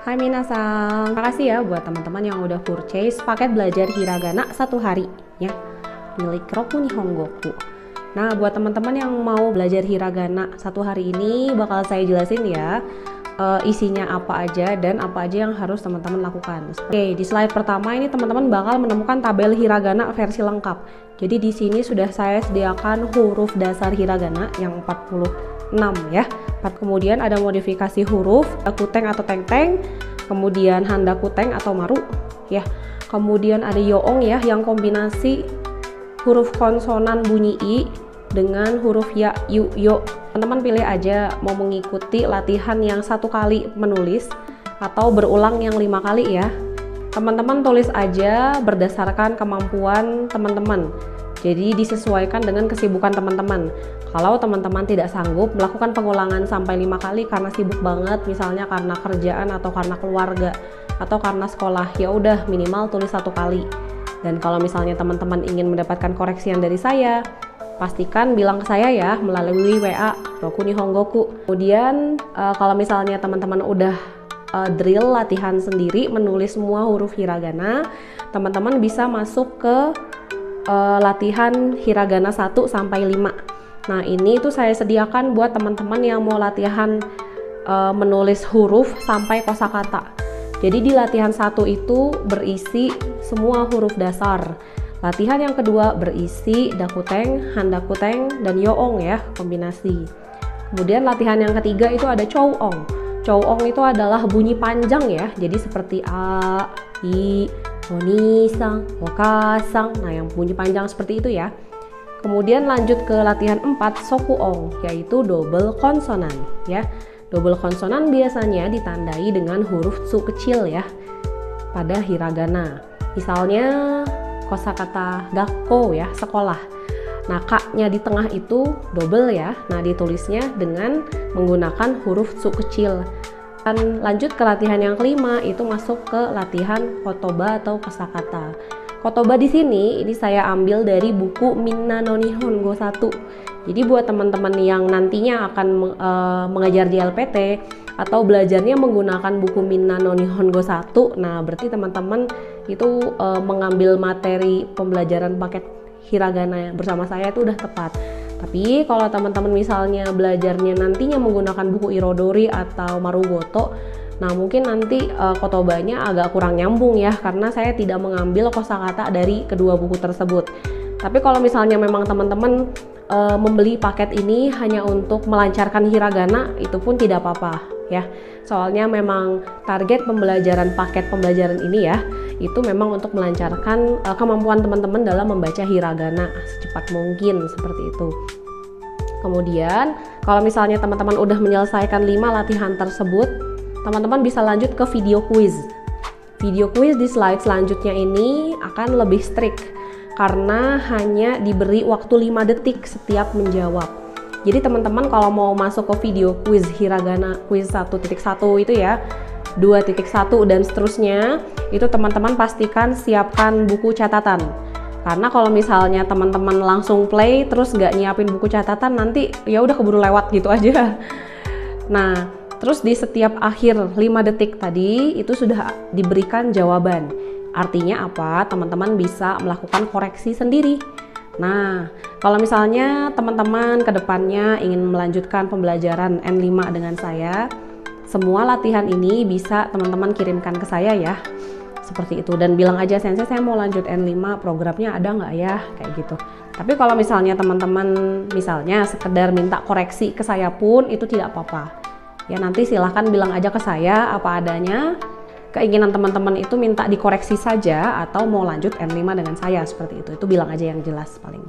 Hai minasang, makasih ya buat teman-teman yang udah purchase paket belajar hiragana 1 hari ya, milik Roku Nihongoku. Nah, buat teman-teman yang mau belajar hiragana 1 hari ini bakal saya jelasin ya isinya apa aja dan apa aja yang harus teman-teman lakukan. Oke, di slide pertama ini teman-teman bakal menemukan tabel hiragana versi lengkap. Jadi di sini sudah saya sediakan huruf dasar hiragana yang 46 ya. Kemudian ada modifikasi huruf, kuteng atau teng-teng, kemudian handa kuteng atau maru ya. Kemudian ada yoong ya yang kombinasi huruf konsonan bunyi i dengan huruf ya, yu, yo. Teman-teman pilih aja mau mengikuti latihan yang 1 kali menulis atau berulang yang 5 kali ya. Teman-teman tulis aja berdasarkan kemampuan teman-teman. Jadi disesuaikan dengan kesibukan teman-teman. Kalau teman-teman tidak sanggup melakukan pengulangan sampai 5 kali karena sibuk banget, misalnya karena kerjaan atau karena keluarga atau karena sekolah, ya udah minimal tulis 1 kali. Dan kalau misalnya teman-teman ingin mendapatkan koreksian dari saya, pastikan bilang ke saya ya melalui WA Roku Nihongoku. Kemudian kalau misalnya teman-teman udah drill latihan sendiri menulis semua huruf hiragana, teman-teman bisa masuk ke latihan hiragana 1 sampai 5. Nah, ini tuh saya sediakan buat teman-teman yang mau latihan menulis huruf sampai kosakata. Jadi di latihan 1 itu berisi semua huruf dasar. Latihan yang kedua berisi dakuteng, handakuteng, dan yoong ya, kombinasi. Kemudian latihan yang ketiga itu ada chouong. Chouong itu adalah bunyi panjang ya, jadi seperti a, i, onisang, okasang. Nah, yang bunyi panjang seperti itu ya. Kemudian lanjut ke latihan 4 sokuong, yaitu double konsonan ya. Double konsonan biasanya ditandai dengan huruf tsu kecil ya pada hiragana. Misalnya kosakata gakko ya, sekolah. Nah, k-nya di tengah itu double ya. Nah, ditulisnya dengan menggunakan huruf tsu kecil. Dan lanjut ke latihan yang kelima, itu masuk ke latihan kotoba atau kosakata. Kotoba di sini ini saya ambil dari buku Minna no Nihongo 1. Jadi buat teman-teman yang nantinya akan mengajar di LPT atau belajarnya menggunakan buku Minna no Nihongo 1, nah berarti teman-teman itu mengambil materi pembelajaran paket hiragana bersama saya itu udah tepat. Tapi kalau teman-teman misalnya belajarnya nantinya menggunakan buku Irodori atau Marugoto, nah mungkin nanti kotobanya agak kurang nyambung ya, karena saya tidak mengambil kosakata dari kedua buku tersebut. Tapi kalau misalnya memang teman-teman membeli paket ini hanya untuk melancarkan hiragana, itu pun tidak apa-apa ya. Soalnya memang target pembelajaran paket pembelajaran ini ya, itu memang untuk melancarkan kemampuan teman-teman dalam membaca hiragana secepat mungkin, seperti itu. Kemudian kalau misalnya teman-teman udah menyelesaikan 5 latihan tersebut, teman-teman bisa lanjut ke video quiz. Video quiz di slide selanjutnya ini akan lebih strict karena hanya diberi waktu 5 detik setiap menjawab. Jadi teman-teman kalau mau masuk ke video quiz hiragana quiz 1.1 itu ya, 2.1 dan seterusnya, itu teman-teman pastikan siapkan buku catatan. Karena kalau misalnya teman-teman langsung play terus nggak nyiapin buku catatan, nanti ya udah keburu lewat gitu aja. Nah, terus di setiap akhir 5 detik tadi itu sudah diberikan jawaban. Artinya apa? Teman-teman bisa melakukan koreksi sendiri. Nah, kalau misalnya teman-teman kedepannya ingin melanjutkan pembelajaran N5 dengan saya, semua latihan ini bisa teman-teman kirimkan ke saya ya. Seperti itu, dan bilang aja, sensei saya mau lanjut N5, programnya ada nggak ya? Kayak gitu. Tapi kalau misalnya teman-teman misalnya sekedar minta koreksi ke saya pun itu tidak apa-apa. Ya nanti silahkan bilang aja ke saya apa adanya. Keinginan teman-teman itu minta dikoreksi saja atau mau lanjut N5 dengan saya, seperti itu. Itu bilang aja yang jelas paling.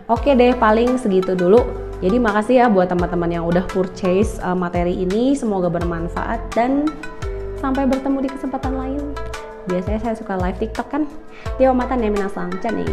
Oke deh, paling segitu dulu. Jadi makasih ya buat teman-teman yang udah purchase materi ini. Semoga bermanfaat dan sampai bertemu di kesempatan lain. Biasanya saya suka live TikTok kan. Yo mata ne minasang, chane.